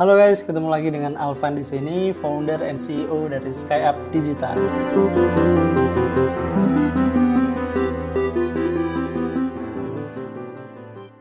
Halo guys, ketemu lagi dengan Alvan di sini, founder and CEO dari SkyUp Digital.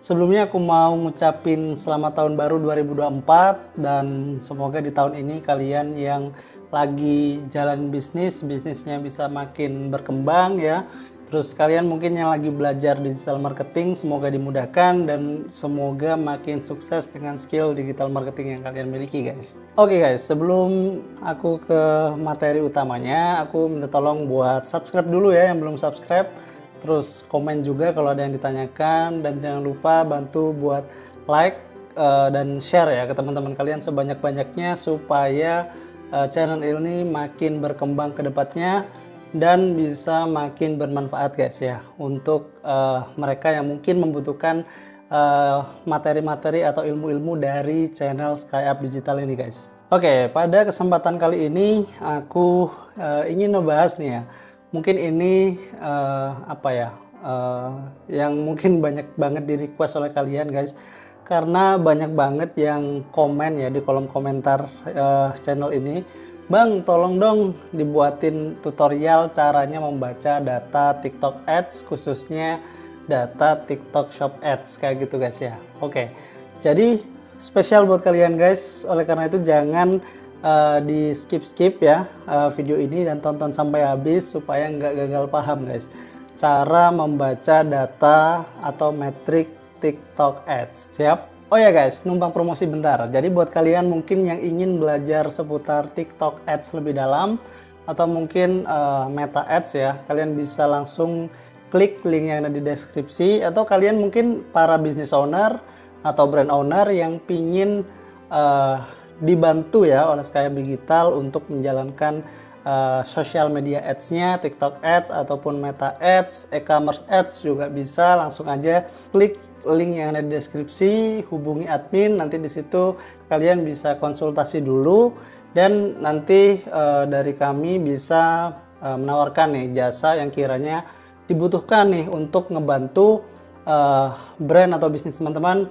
Sebelumnya aku mau ngucapin selamat tahun baru 2024 dan semoga di tahun ini kalian yang lagi jalan bisnisnya bisa makin berkembang ya. Terus kalian mungkin yang lagi belajar digital marketing semoga dimudahkan dan semoga makin sukses dengan skill digital marketing yang kalian miliki guys. Oke guys, sebelum aku ke materi utamanya, aku minta tolong buat subscribe dulu ya yang belum subscribe. Terus komen juga kalau ada yang ditanyakan dan jangan lupa bantu buat like dan share ya ke teman-teman kalian sebanyak-banyaknya supaya channel ini makin berkembang ke depannya dan bisa makin bermanfaat guys ya untuk mereka yang mungkin membutuhkan materi-materi atau ilmu-ilmu dari channel SkyUp Digital ini guys. Oke, pada kesempatan kali ini aku ingin membahas nih ya. Mungkin ini yang mungkin banyak banget di request oleh kalian guys, karena banyak banget yang komen ya di kolom komentar channel ini, Bang tolong dong dibuatin tutorial caranya membaca data TikTok Ads, khususnya data TikTok Shop Ads kayak gitu guys ya. Oke, jadi spesial buat kalian guys, oleh karena itu jangan di skip ya video ini dan tonton sampai habis supaya nggak gagal paham guys cara membaca data atau metrik TikTok Ads. Siap? Oh ya guys, numpang promosi bentar. Jadi buat kalian mungkin yang ingin belajar seputar TikTok Ads lebih dalam atau mungkin Meta Ads ya, kalian bisa langsung klik link yang ada di deskripsi, atau kalian mungkin para business owner atau brand owner yang pingin dibantu ya oleh SkyUp Digital untuk menjalankan social media ads-nya, TikTok Ads ataupun Meta Ads, e-commerce ads juga bisa, langsung aja klik link yang ada di deskripsi, hubungi admin, nanti di situ kalian bisa konsultasi dulu dan nanti dari kami bisa menawarkan nih jasa yang kiranya dibutuhkan nih untuk ngebantu brand atau bisnis teman-teman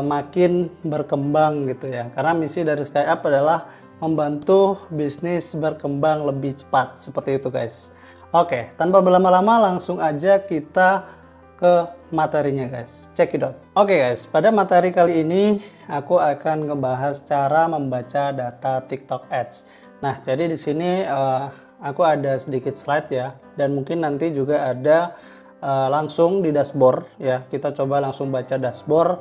makin berkembang gitu ya. Karena misi dari SkyUp adalah membantu bisnis berkembang lebih cepat seperti itu guys. Oke, tanpa berlama-lama langsung aja kita ke materinya guys. Check it out. Oke guys, pada materi kali ini aku akan ngebahas cara membaca data TikTok Ads. Nah, jadi di sini aku ada sedikit slide ya, dan mungkin nanti juga ada langsung di dashboard ya. Kita coba langsung baca dashboard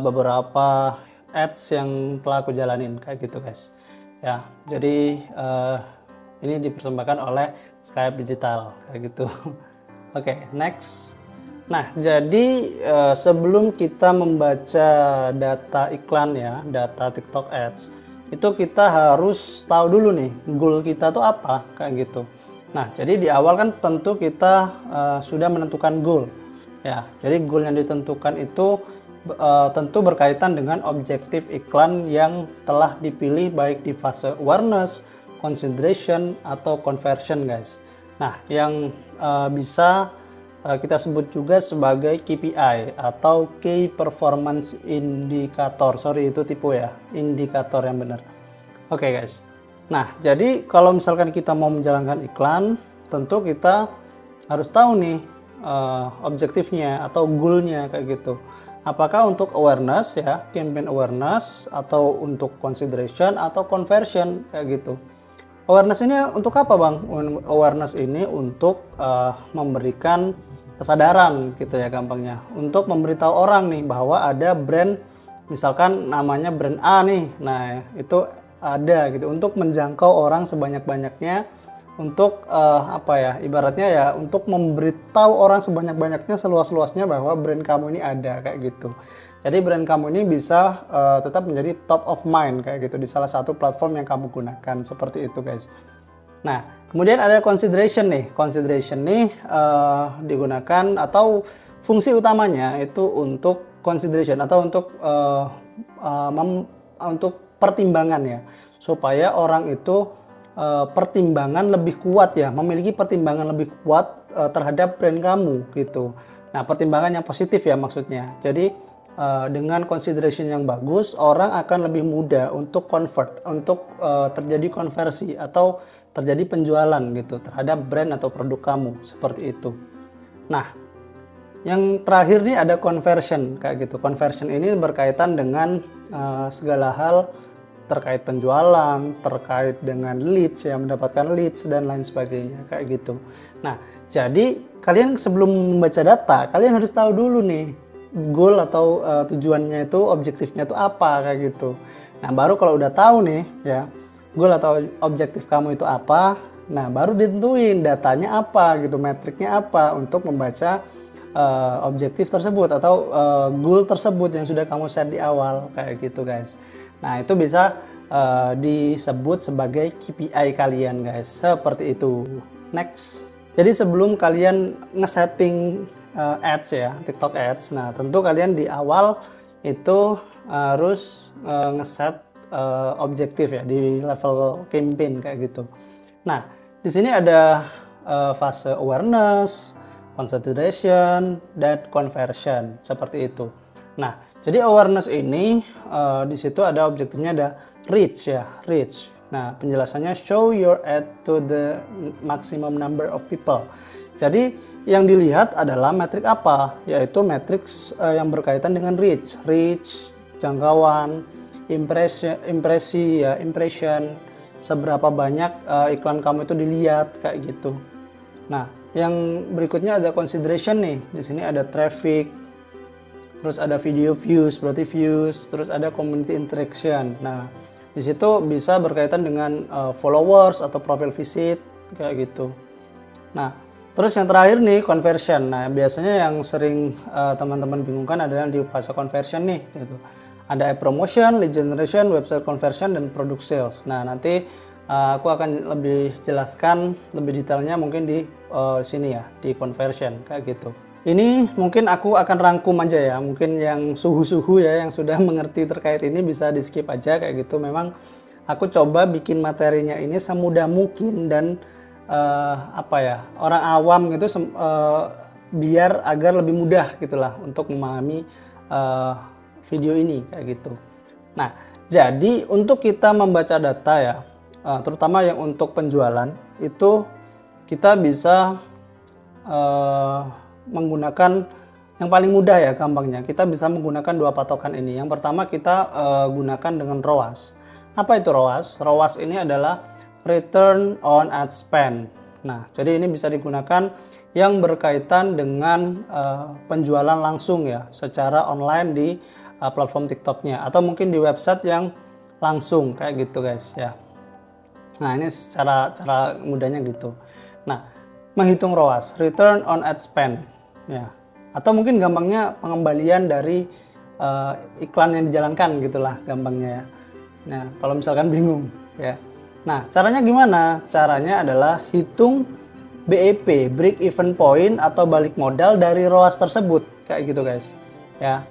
beberapa ads yang telah aku jalanin kayak gitu guys. Ya, jadi ini dipersembahkan oleh SkyUp Digital kayak gitu. Oke, next. Nah, jadi sebelum kita membaca data iklan ya, data TikTok Ads, itu kita harus tahu dulu nih goal kita tuh apa kayak gitu. Nah, jadi di awal kan tentu kita sudah menentukan goal ya. Jadi goal yang ditentukan itu tentu berkaitan dengan objektif iklan yang telah dipilih baik di fase awareness, consideration atau conversion guys. Nah, yang bisa kita sebut juga sebagai KPI atau Key Performance Indicator. Sorry, itu tipe ya, indikator yang benar. Oke guys. Nah, jadi kalau misalkan kita mau menjalankan iklan, tentu kita harus tahu nih objektifnya atau goalnya kayak gitu. Apakah untuk awareness ya, campaign awareness, atau untuk consideration atau conversion kayak gitu. Awareness ini untuk apa bang? Awareness ini untuk memberikan kesadaran gitu ya gampangnya, untuk memberitahu orang nih bahwa ada brand, misalkan namanya brand A nih, nah itu ada gitu, untuk menjangkau orang sebanyak-banyaknya, untuk ibaratnya ya untuk memberitahu orang sebanyak-banyaknya, seluas-luasnya bahwa brand kamu ini ada kayak gitu. Jadi brand kamu ini bisa tetap menjadi top of mind kayak gitu di salah satu platform yang kamu gunakan, seperti itu guys. Nah, kemudian ada consideration nih. Consideration nih digunakan atau fungsi utamanya itu untuk consideration atau untuk pertimbangan ya, supaya orang itu pertimbangan lebih kuat ya, memiliki pertimbangan lebih kuat terhadap brand kamu gitu. Nah, pertimbangan yang positif ya maksudnya. Jadi dengan consideration yang bagus, orang akan lebih mudah untuk convert, untuk terjadi konversi atau terjadi penjualan gitu terhadap brand atau produk kamu, seperti itu. Nah, yang terakhir nih ada conversion kayak gitu. Conversion ini berkaitan dengan segala hal terkait penjualan, terkait dengan leads ya, mendapatkan leads dan lain sebagainya kayak gitu. Nah, jadi kalian sebelum membaca data, kalian harus tahu dulu nih goal atau tujuannya itu, objektifnya itu apa kayak gitu. Nah, baru kalau udah tahu nih ya, goal atau objektif kamu itu apa, nah baru ditentuin datanya apa gitu, metriknya apa untuk membaca objektif tersebut atau goal tersebut yang sudah kamu set di awal kayak gitu guys. Nah, itu bisa disebut sebagai KPI kalian guys, seperti itu. Next, jadi sebelum kalian ngesetting ads ya, TikTok ads, nah tentu kalian di awal itu harus ngeset objektif ya di level campaign kayak gitu. Nah, di sini ada fase awareness, consideration, dan conversion seperti itu. Nah, jadi awareness ini di situ ada objektifnya, ada reach ya, reach. Nah, penjelasannya show your ad to the maximum number of people. Jadi yang dilihat adalah metrik apa? Yaitu metrik yang berkaitan dengan reach, jangkauan, impresi ya, impression, seberapa banyak iklan kamu itu dilihat kayak gitu. Nah, yang berikutnya ada consideration nih. Di sini ada traffic, terus ada video views, berarti views, terus ada community interaction. Nah, di situ bisa berkaitan dengan followers atau profile visit kayak gitu. Nah, terus yang terakhir nih conversion. Nah, biasanya yang sering teman-teman bingungkan adalah di fase conversion nih gitu. Ada app promotion, lead generation, website conversion, dan product sales. Nah, nanti aku akan lebih jelaskan lebih detailnya mungkin di sini ya, di conversion kayak gitu. Ini mungkin aku akan rangkum aja ya, mungkin yang suhu-suhu ya, yang sudah mengerti terkait ini bisa di skip aja kayak gitu. Memang aku coba bikin materinya ini semudah mungkin dan apa ya, orang awam gitu biar agar lebih mudah gitulah untuk memahami video ini kayak gitu. Nah, jadi untuk kita membaca data ya, terutama yang untuk penjualan itu kita bisa menggunakan yang paling mudah ya, gampangnya kita bisa menggunakan dua patokan ini. Yang pertama kita gunakan dengan ROAS. Apa itu ROAS? ROAS ini adalah return on ad spend. Nah, jadi ini bisa digunakan yang berkaitan dengan penjualan langsung ya, secara online di platform TikToknya, atau mungkin di website yang langsung kayak gitu guys ya. Nah, ini cara mudahnya gitu. Nah, menghitung ROAS, return on ad spend ya, atau mungkin gampangnya pengembalian dari iklan yang dijalankan gitulah gampangnya ya. Nah, kalau misalkan bingung ya. Nah, caranya gimana? Caranya adalah hitung BEP, break even point atau balik modal dari ROAS tersebut kayak gitu guys ya.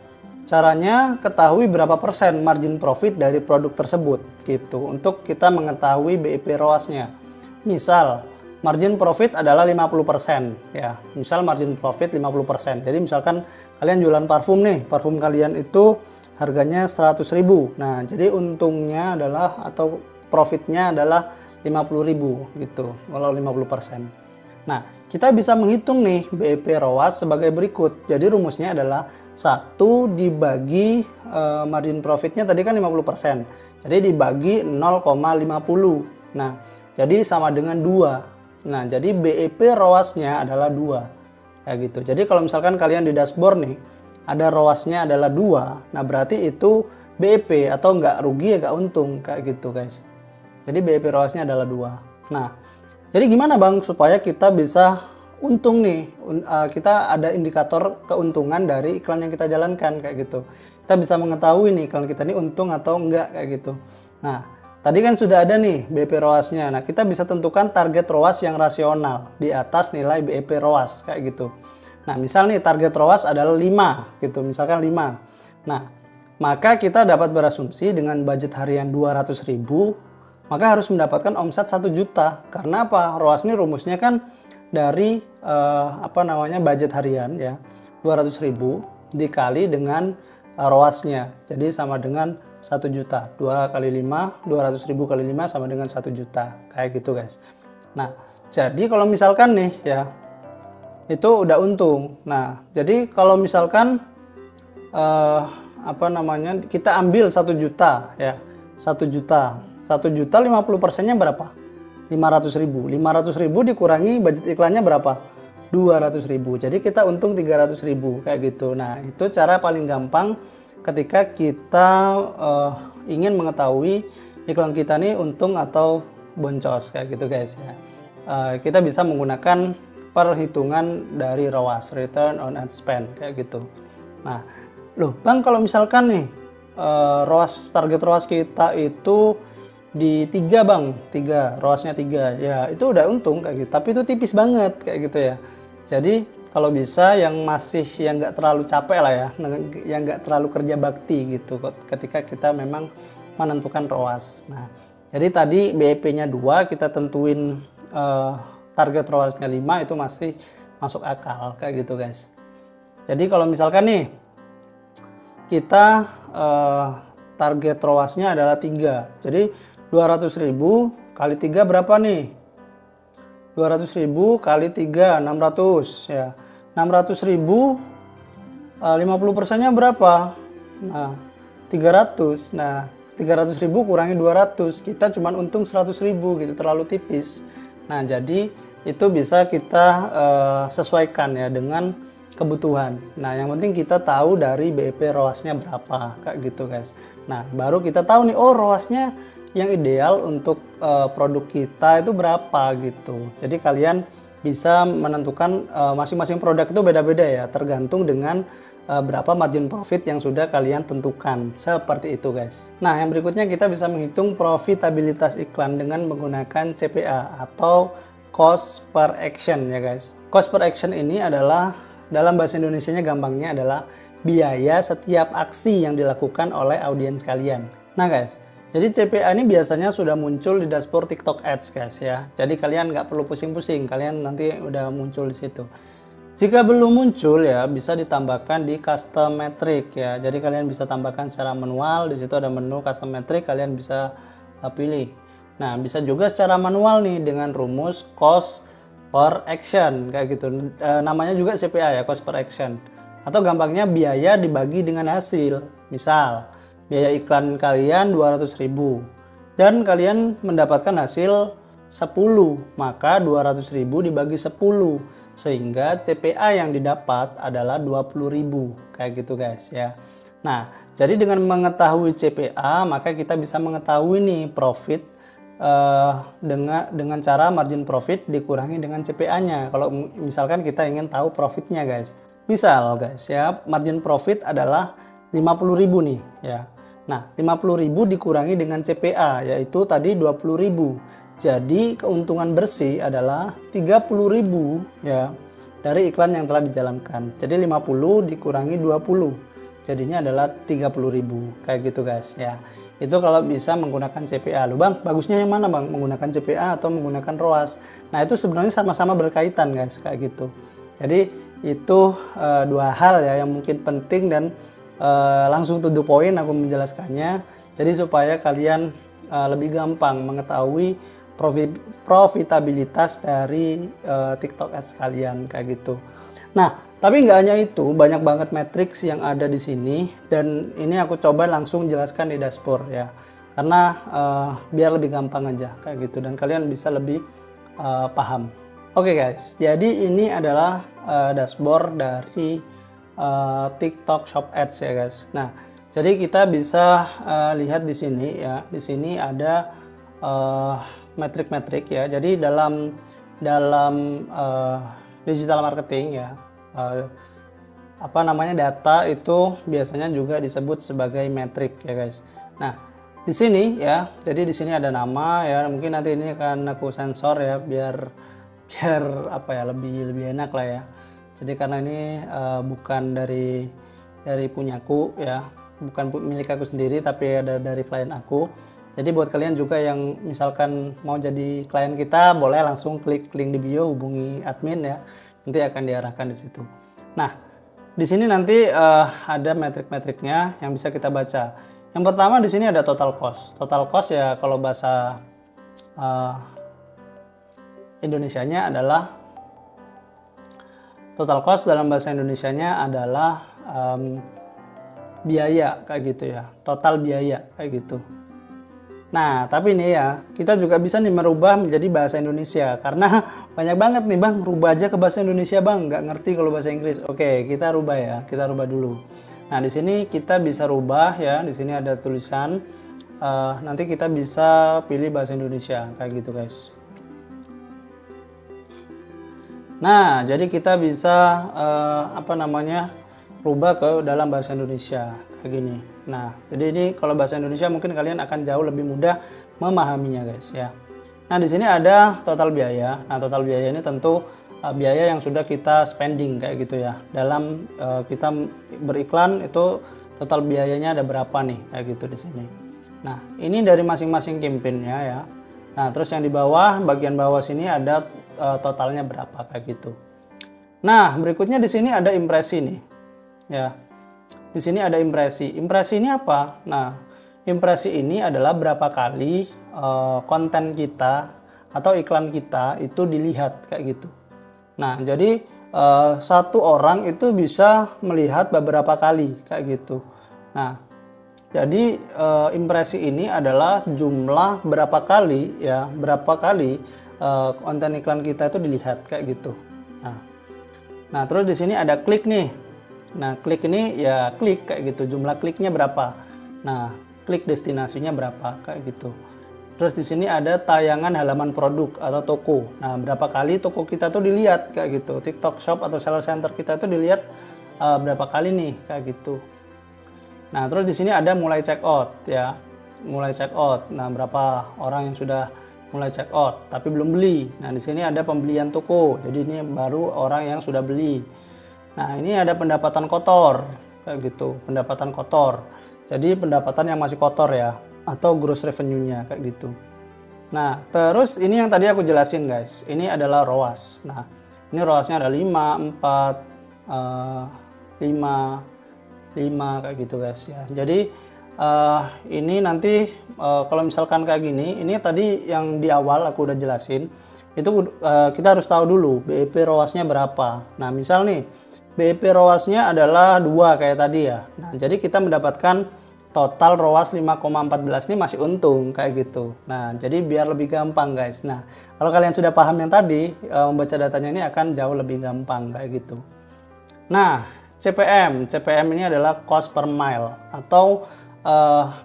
Caranya ketahui berapa persen margin profit dari produk tersebut gitu, untuk kita mengetahui BEP ROAS-nya. Misal margin profit adalah 50% ya. Misal margin profit 50%. Jadi misalkan kalian jualan parfum nih, parfum kalian itu harganya 100.000. Nah, jadi untungnya adalah atau profitnya adalah 50.000 gitu, kalau 50%. Nah, kita bisa menghitung nih BEP ROAS sebagai berikut. Jadi rumusnya adalah 1 dibagi margin profitnya tadi kan 50%. Jadi dibagi 0,50. Nah, jadi sama dengan 2. Nah, jadi BEP ROAS-nya adalah 2. Kayak gitu. Jadi kalau misalkan kalian di dashboard nih, ada ROAS-nya adalah 2. Nah, berarti itu BEP atau nggak rugi ya nggak untung kayak gitu guys. Jadi BEP ROAS-nya adalah 2. Nah, jadi gimana Bang supaya kita bisa untung nih? Kita ada indikator keuntungan dari iklan yang kita jalankan kayak gitu. Kita bisa mengetahui nih iklan kita ini untung atau enggak kayak gitu. Nah, tadi kan sudah ada nih BEP ROAS-nya. Nah, kita bisa tentukan target ROAS yang rasional di atas nilai BEP ROAS kayak gitu. Nah, misal nih target ROAS adalah 5 gitu, misalkan 5. Nah, maka kita dapat berasumsi dengan budget harian 200.000, maka harus mendapatkan omset 1 juta. Karena apa? ROAS ini rumusnya kan dari budget harian ya, 200.000 dikali dengan ROAS-nya. Jadi sama dengan 1 juta. 2 kali 5, 200.000 kali 5 sama dengan 1 juta. Kayak gitu guys. Nah, jadi kalau misalkan nih ya, itu udah untung. Nah, jadi kalau misalkan kita ambil 1 juta ya, 1 juta 50%-nya berapa? 500.000. 500.000 dikurangi budget iklannya berapa? 200.000. Jadi kita untung 300.000 kayak gitu. Nah, itu cara paling gampang ketika kita ingin mengetahui iklan kita nih untung atau boncos kayak gitu guys ya. Kita bisa menggunakan perhitungan dari ROAS, return on ad spend kayak gitu. Nah, loh Bang, kalau misalkan nih target ROAS kita itu di 3 Bang, 3, ROAS-nya 3 ya, itu udah untung kayak gitu, tapi itu tipis banget kayak gitu ya. Jadi kalau bisa yang nggak terlalu capek lah ya, yang nggak terlalu kerja bakti gitu ketika kita memang menentukan ROAS. Nah, jadi tadi BEP-nya 2, kita tentuin target ROAS-nya 5, itu masih masuk akal kayak gitu guys. Jadi kalau misalkan nih kita target ROAS-nya adalah 3, jadi 200.000 kali 3 berapa nih? 200.000 kali 3, 600 ya. 600.000 50%-nya berapa? Nah, 300. Nah, 300.000 kurangi 200, kita cuma untung 100.000 gitu, terlalu tipis. Nah, jadi itu bisa kita sesuaikan ya dengan kebutuhan. Nah, yang penting kita tahu dari BEP ROAS-nya berapa kayak gitu guys. Nah, baru kita tahu nih, oh ROAS-nya yang ideal untuk produk kita itu berapa gitu. Jadi kalian bisa menentukan masing-masing produk itu beda-beda ya, tergantung dengan berapa margin profit yang sudah kalian tentukan. Seperti itu guys. Nah, yang berikutnya kita bisa menghitung profitabilitas iklan dengan menggunakan CPA atau cost per action ya guys. Cost per action ini adalah, dalam bahasa Indonesianya gampangnya adalah biaya setiap aksi yang dilakukan oleh audiens kalian. Nah guys, jadi CPA ini biasanya sudah muncul di dashboard TikTok Ads guys ya. Jadi kalian nggak perlu pusing-pusing, kalian nanti udah muncul di situ. Jika belum muncul ya, bisa ditambahkan di custom metric ya. Jadi kalian bisa tambahkan secara manual, di situ ada menu custom metric, kalian bisa pilih. Nah, bisa juga secara manual nih dengan rumus cost per action kayak gitu. Namanya juga CPA ya, cost per action. Atau gampangnya biaya dibagi dengan hasil. Misal, biaya iklan kalian 200.000 dan kalian mendapatkan hasil 10, maka 200.000 dibagi 10 sehingga CPA yang didapat adalah 20.000 kayak gitu guys ya. Nah, jadi dengan mengetahui CPA maka kita bisa mengetahui nih profit dengan cara margin profit dikurangi dengan CPA-nya. Kalau misalkan kita ingin tahu profitnya guys. Misal guys ya, margin profit adalah 50.000 nih ya. Nah, 50.000 dikurangi dengan CPA yaitu tadi 20.000. Jadi keuntungan bersih adalah 30.000 ya dari iklan yang telah dijalankan. Jadi 50 dikurangi 20. Jadinya adalah 30.000 kayak gitu guys ya. Itu kalau bisa menggunakan CPA. Loh Bang, bagusnya yang mana Bang? Menggunakan CPA atau menggunakan ROAS? Nah, itu sebenarnya sama-sama berkaitan guys kayak gitu. Jadi itu dua hal ya yang mungkin penting dan langsung to the point aku menjelaskannya. Jadi supaya kalian lebih gampang mengetahui profitabilitas dari TikTok Ads kalian kayak gitu. Nah, tapi nggak hanya itu, banyak banget matriks yang ada di sini dan ini aku coba langsung jelaskan di dashboard ya. Karena biar lebih gampang aja kayak gitu dan kalian bisa lebih paham. Oke guys, jadi ini adalah dashboard dari TikTok Shop Ads ya guys. Nah, jadi kita bisa lihat di sini ya. Di sini ada metrik-metrik ya. Jadi dalam digital marketing ya, data itu biasanya juga disebut sebagai metrik ya guys. Nah, di sini ya. Jadi di sini ada nama ya. Mungkin nanti ini akan aku sensor ya biar lebih enak lah ya. Jadi karena ini bukan dari punyaku ya, bukan milik aku sendiri tapi ada dari klien aku. Jadi buat kalian juga yang misalkan mau jadi klien kita, boleh langsung klik link di bio, hubungi admin ya. Nanti akan diarahkan di situ. Nah, Di sini nanti ada metrik-metriknya yang bisa kita baca. Yang pertama di sini ada total cost. Total cost ya kalau bahasa Indonesianya adalah total cost, dalam bahasa Indonesianya adalah biaya kayak gitu ya. Total biaya kayak gitu. Nah, tapi nih ya, kita juga bisa nih merubah menjadi bahasa Indonesia. Karena banyak banget nih bang, rubah aja ke bahasa Indonesia bang, nggak ngerti kalau bahasa Inggris. Oke, kita rubah ya, kita rubah dulu. Nah, di sini kita bisa rubah ya, di sini ada tulisan, nanti kita bisa pilih bahasa Indonesia, kayak gitu guys. Nah, jadi kita bisa, rubah ke dalam bahasa Indonesia, kayak gini. Nah, jadi ini kalau bahasa Indonesia mungkin kalian akan jauh lebih mudah memahaminya guys ya. Nah, di sini ada total biaya. Nah, total biaya ini tentu biaya yang sudah kita spending kayak gitu ya. Dalam kita beriklan itu total biayanya ada berapa nih kayak gitu di sini. Nah, ini dari masing-masing campaign-nya ya. Nah, terus yang di bawah, bagian bawah sini ada totalnya berapa kayak gitu. Nah, berikutnya di sini ada impresi nih. Ya. Di sini ada impresi. Impresi ini apa? Nah, impresi ini adalah berapa kali konten kita atau iklan kita itu dilihat kayak gitu. Nah, jadi satu orang itu bisa melihat beberapa kali kayak gitu. Nah, jadi impresi ini adalah jumlah berapa kali ya, berapa kali konten iklan kita itu dilihat kayak gitu. Nah, terus di sini ada klik nih. Nah, klik ini ya klik kayak gitu, jumlah kliknya berapa. Nah, klik destinasinya berapa kayak gitu. Terus di sini ada tayangan halaman produk atau toko. Nah, berapa kali toko kita tuh dilihat kayak gitu. TikTok Shop atau Seller Center kita tuh dilihat berapa kali nih kayak gitu. Nah, terus di sini ada mulai check out ya. Mulai check out. Nah, berapa orang yang sudah mulai check out tapi belum beli. Nah, di sini ada pembelian toko. Jadi ini baru orang yang sudah beli. Nah, ini ada pendapatan kotor kayak gitu, pendapatan kotor. Jadi pendapatan yang masih kotor ya, atau gross revenue-nya kayak gitu. Nah, terus ini yang tadi aku jelasin guys. Ini adalah ROAS. Nah, ini ROAS-nya ada 5, 4, 5 kayak gitu guys ya. Jadi ini nanti kalau misalkan kayak gini, ini tadi yang di awal aku udah jelasin. Itu kita harus tahu dulu BEP ROAS-nya berapa. Nah, misal nih BEP ROAS-nya adalah 2 kayak tadi ya. Nah, jadi kita mendapatkan total ROAS 5,14 ini masih untung kayak gitu. Nah, jadi biar lebih gampang guys. Nah, kalau kalian sudah paham yang tadi, membaca datanya ini akan jauh lebih gampang kayak gitu. Nah, CPM ini adalah cost per mile atau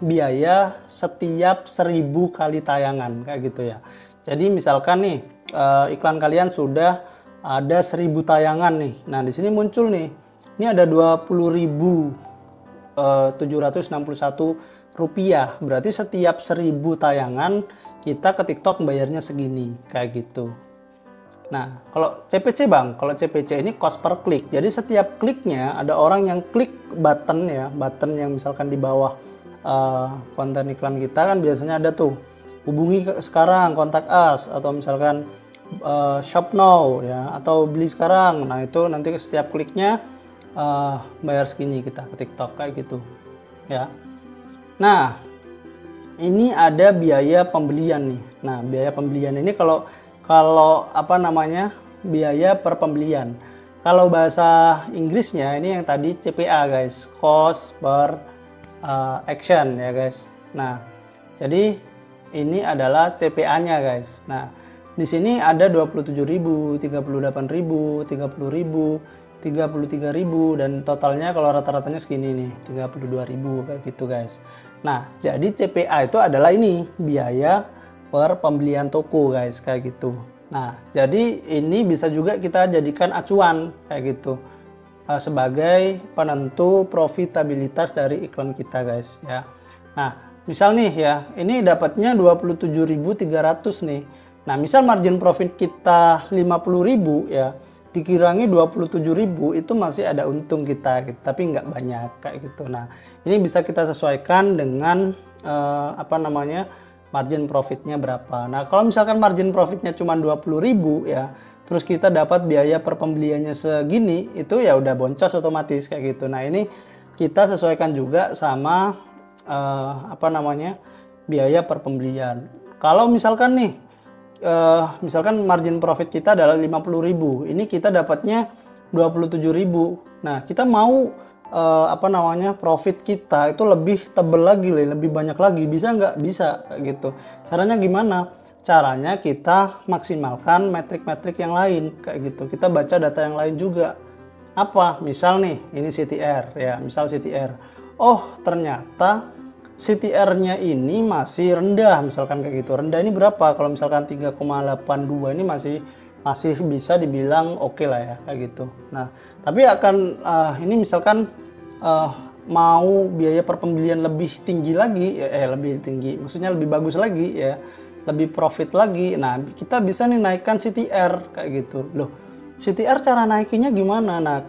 biaya setiap 1000 kali tayangan kayak gitu ya. Jadi misalkan nih iklan kalian sudah ada 1000 tayangan nih. Nah, di sini muncul nih. Ini ada 20.761 rupiah. Berarti setiap 1000 tayangan kita ke TikTok bayarnya segini kayak gitu. Nah, kalau CPC bang, kalau CPC ini cost per klik. Jadi setiap kliknya ada orang yang klik button ya, button yang misalkan di bawah konten iklan kita kan biasanya ada tuh. Hubungi sekarang, kontak us, atau misalkan shop now ya, atau beli sekarang. Nah, itu nanti setiap kliknya bayar segini kita ke TikTok kayak gitu ya. Nah, ini ada biaya pembelian nih. Nah, biaya pembelian ini kalau biaya per pembelian. Kalau bahasa Inggrisnya ini yang tadi CPA guys, cost per action ya guys. Nah, jadi ini adalah CPA-nya guys. Nah, di sini ada 27.000, 38.000, 30.000, 33.000 dan totalnya kalau rata-ratanya segini nih, 32.000 kayak gitu guys. Nah, jadi CPA itu adalah ini biaya per pembelian toko guys kayak gitu. Nah, jadi ini bisa juga kita jadikan acuan kayak gitu sebagai penentu profitabilitas dari iklan kita guys ya. Nah, misal nih ya, ini dapatnya 27.300 nih. Nah, misal margin profit kita 50.000 ya, dikurangi 27.000 itu masih ada untung kita gitu, tapi nggak banyak kayak gitu. Nah, ini bisa kita sesuaikan dengan margin profitnya berapa. Nah, kalau misalkan margin profitnya cuma 20.000 ya, terus kita dapat biaya per pembeliannya segini, itu ya udah boncos otomatis kayak gitu. Nah, ini kita sesuaikan juga sama biaya per pembelian. Kalau misalkan nih misalkan margin profit kita adalah 50.000, ini kita dapatnya 27.000. Nah, kita mau profit kita itu lebih tebel lagi, lebih banyak lagi, bisa nggak? Bisa gitu. Caranya gimana? Caranya kita maksimalkan metrik-metrik yang lain kayak gitu. Kita baca data yang lain juga. Apa? Misal nih, ini CTR ya, misal CTR. Oh, ternyata CTR-nya ini masih rendah, misalkan kayak gitu. Rendah ini berapa? Kalau misalkan 3,82 ini masih bisa dibilang oke lah ya kayak gitu. Nah, tapi akan ini misalkan mau biaya per pembelian lebih tinggi lagi, lebih tinggi, maksudnya lebih bagus lagi ya, lebih profit lagi. Nah, kita bisa nih naikkan CTR kayak gitu. Loh, CTR cara naikinnya gimana? Nah,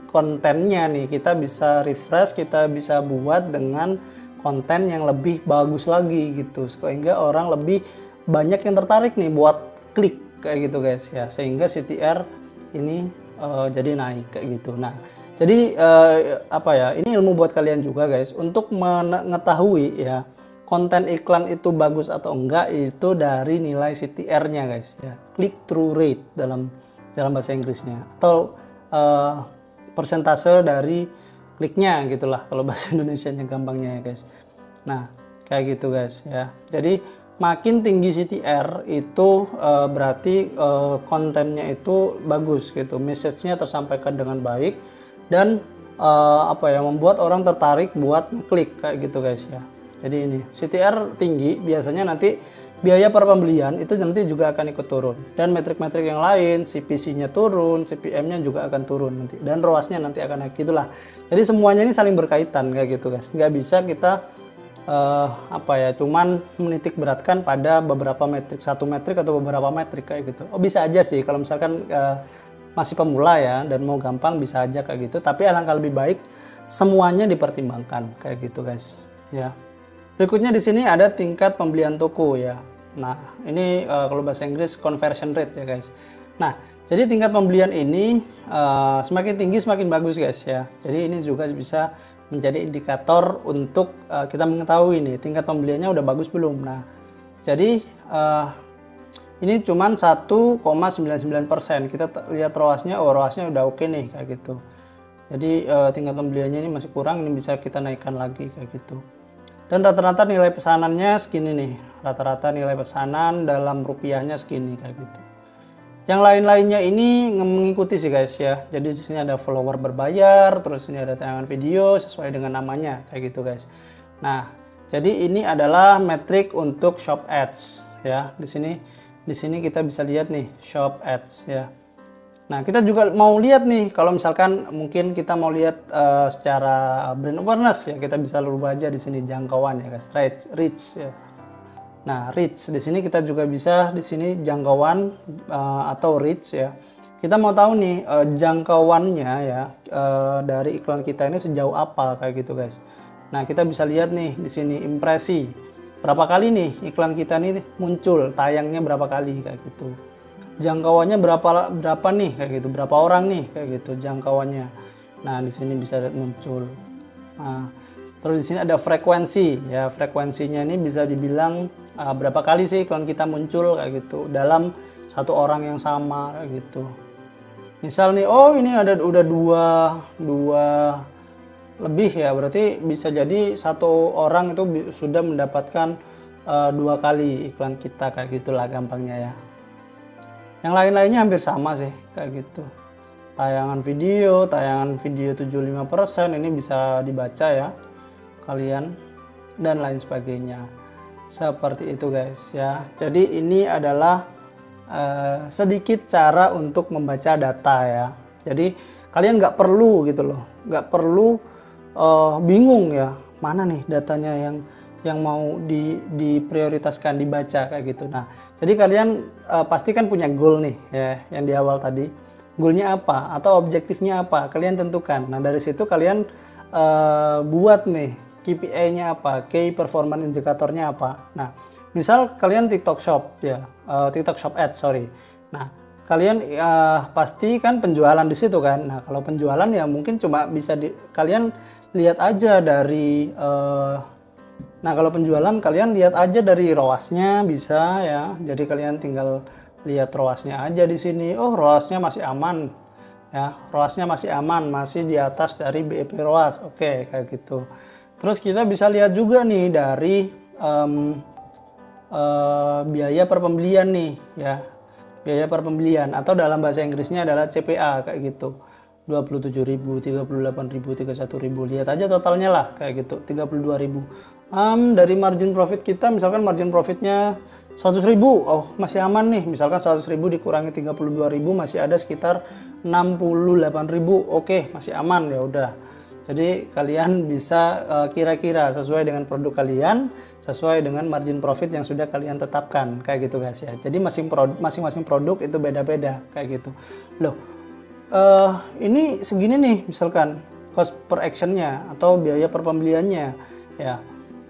kontennya nih kita bisa refresh, kita bisa buat dengan konten yang lebih bagus lagi gitu, sehingga orang lebih banyak yang tertarik nih buat klik kayak gitu guys ya, sehingga CTR ini jadi naik kayak gitu. Nah, jadi ini ilmu buat kalian juga guys, untuk mengetahui ya konten iklan itu bagus atau enggak itu dari nilai CTR-nya guys ya, click through rate dalam bahasa Inggrisnya, atau persentase dari kliknya gitulah kalau bahasa Indonesianya gampangnya ya guys. Nah, kayak gitu guys ya. Jadi makin tinggi CTR itu berarti kontennya itu bagus gitu, message-nya tersampaikan dengan baik dan membuat orang tertarik buat ngeklik kayak gitu guys ya. Jadi ini CTR tinggi biasanya nanti biaya per pembelian itu nanti juga akan ikut turun, dan metrik-metrik yang lain, CPC-nya turun, CPM-nya juga akan turun nanti, dan ROAS-nya nanti akan naik gitulah. Jadi semuanya ini saling berkaitan kayak gitu guys. Nggak bisa kita cuman menitik beratkan pada beberapa metrik, satu metrik atau beberapa metrik kayak gitu. Oh, bisa aja sih kalau misalkan masih pemula ya dan mau gampang, bisa aja kayak gitu, tapi alangkah lebih baik semuanya dipertimbangkan kayak gitu guys ya. Berikutnya di sini ada tingkat pembelian toko ya. Nah, ini kalau bahasa Inggris conversion rate ya guys. Nah, jadi tingkat pembelian ini semakin tinggi semakin bagus guys ya. Jadi ini juga bisa menjadi indikator untuk kita mengetahui nih tingkat pembeliannya udah bagus belum. Nah, jadi ini cuman 1,99%. Kita lihat ROAS-nya, oh ROAS-nya udah oke nih kayak gitu. Jadi tingkat pembeliannya ini masih kurang, ini bisa kita naikkan lagi kayak gitu. Dan rata-rata nilai pesanannya segini nih, rata-rata nilai pesanan dalam rupiahnya segini kayak gitu. Yang lain-lainnya ini mengikuti sih guys ya. Jadi di sini ada follower berbayar, terus ini ada tayangan video sesuai dengan namanya kayak gitu guys. Nah, jadi ini adalah metrik untuk shop ads ya. Di sini kita bisa lihat nih shop ads ya. Nah, kita juga mau lihat nih, kalau misalkan mungkin kita mau lihat secara brand awareness ya, kita bisa rubah aja di sini jangkauan ya guys, reach ya. Nah, reach di sini kita juga bisa di sini jangkauan atau reach ya. Kita mau tahu nih jangkauannya ya dari iklan kita ini sejauh apa kayak gitu guys. Nah, kita bisa lihat nih di sini impresi. Berapa kali nih iklan kita ini muncul, tayangnya berapa kali kayak gitu. Jangkauannya berapa nih kayak gitu, berapa orang nih kayak gitu jangkauannya. Nah, di sini bisa lihat muncul. Nah, terus di sini ada frekuensi ya, frekuensinya ini bisa dibilang berapa kali sih iklan kita muncul kayak gitu dalam satu orang yang sama kayak gitu. Misal nih, oh ini udah dua lebih ya, berarti bisa jadi satu orang itu sudah mendapatkan 2 kali iklan kita kayak gitulah gampangnya ya. Yang lain-lainnya hampir sama sih kayak gitu. Tayangan video 75% ini bisa dibaca ya kalian, dan lain sebagainya. Seperti itu guys ya. Jadi ini adalah sedikit cara untuk membaca data ya. Jadi kalian nggak perlu gitu loh, nggak perlu bingung ya mana nih datanya yang mau diprioritaskan dibaca kayak gitu. Nah, jadi kalian pasti kan punya goal nih ya, yang di awal tadi. Goalnya apa atau objektifnya apa? Kalian tentukan. Nah, dari situ kalian buat nih KPI-nya apa, Key Performance Indicator-nya apa. Nah, misal kalian TikTok Shop ya, TikTok Shop Ads, sorry. Nah, kalian pasti kan penjualan di situ kan. Nah, kalau penjualan ya mungkin cuma bisa kalian lihat aja dari nah, kalau penjualan kalian lihat aja dari ROAS-nya bisa ya. Jadi kalian tinggal lihat ROAS-nya aja di sini. Oh, ROAS-nya masih aman. Ya, ROAS-nya masih aman, masih di atas dari BEP ROAS. Oke, kayak gitu. Terus kita bisa lihat juga nih dari biaya per pembelian nih ya. Biaya per pembelian atau dalam bahasa Inggrisnya adalah CPA kayak gitu. 27.000, 38.000, 31.000. Lihat aja totalnya lah kayak gitu, 32.000. Dari margin profit kita misalkan margin profitnya 100.000. Oh, masih aman nih. Misalkan 100.000 dikurangi 32.000 masih ada sekitar 68.000. Oke, masih aman ya udah. Jadi kalian bisa kira-kira sesuai dengan produk kalian, sesuai dengan margin profit yang sudah kalian tetapkan kayak gitu guys ya. Jadi masing-masing produk itu beda-beda kayak gitu. Loh, ini segini nih misalkan cost per actionnya atau biaya per pembeliannya ya.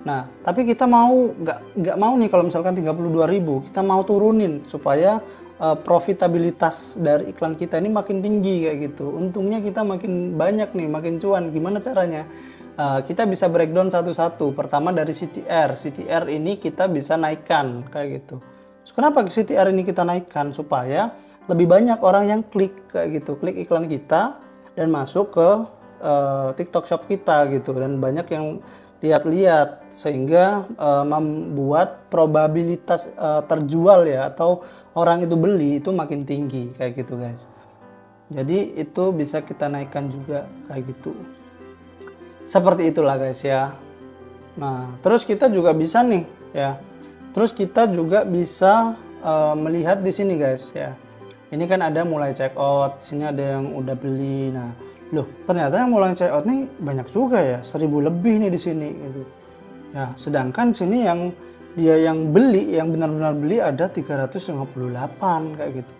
Nah, tapi kita mau nggak mau nih kalau misalkan 32.000, kita mau turunin supaya profitabilitas dari iklan kita ini makin tinggi kayak gitu. Untungnya kita makin banyak nih, makin cuan. Gimana caranya? Kita bisa breakdown satu-satu. Pertama dari CTR. CTR ini kita bisa naikkan kayak gitu. So, kenapa CTR ini kita naikkan? Supaya lebih banyak orang yang klik kayak gitu, klik iklan kita dan masuk ke TikTok Shop kita gitu, dan banyak yang lihat-lihat sehingga membuat probabilitas terjual ya atau orang itu beli itu makin tinggi kayak gitu guys. Jadi itu bisa kita naikkan juga kayak gitu. Seperti itulah guys ya. Nah, terus kita juga bisa nih ya. Terus kita juga bisa melihat di sini guys ya. Ini kan ada mulai check out, sini ada yang udah beli. Nah, loh, ternyata yang mulai check out nih banyak juga ya, 1.000 lebih nih di sini gitu. Ya, sedangkan sini yang dia yang beli, yang benar-benar beli ada 358 kayak gitu.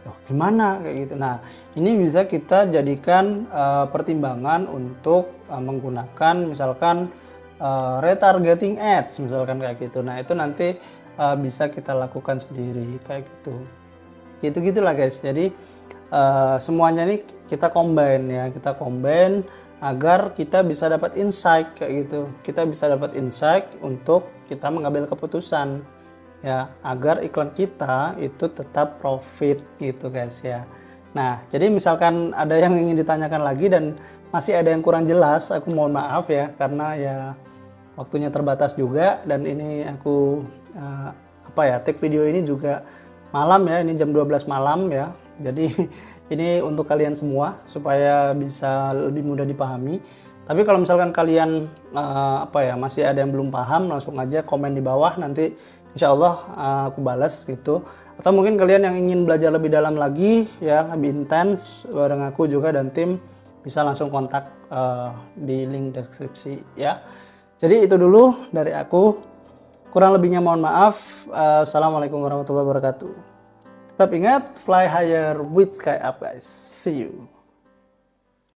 Loh, gimana kayak gitu. Nah, ini bisa kita jadikan pertimbangan untuk menggunakan misalkan retargeting ads misalkan kayak gitu. Nah, itu nanti bisa kita lakukan sendiri kayak gitu. Gitu-gitulah guys. Jadi semuanya ini kita combine ya, kita combine agar kita bisa dapat insight kayak gitu. Kita bisa dapat insight untuk kita mengambil keputusan ya, agar iklan kita itu tetap profit gitu guys ya. Nah, jadi misalkan ada yang ingin ditanyakan lagi dan masih ada yang kurang jelas, aku mohon maaf ya, karena ya waktunya terbatas juga, dan ini aku take video ini juga malam ya, ini jam 12 malam ya. Jadi ini untuk kalian semua supaya bisa lebih mudah dipahami. Tapi kalau misalkan kalian masih ada yang belum paham, langsung aja komen di bawah, nanti insya Allah aku balas gitu. Atau mungkin kalian yang ingin belajar lebih dalam lagi ya, lebih intens bareng aku juga dan tim, bisa langsung kontak di link deskripsi ya. Jadi itu dulu dari aku, kurang lebihnya mohon maaf. Assalamualaikum warahmatullahi wabarakatuh. Tetap ingat, fly higher with sky up guys. See you.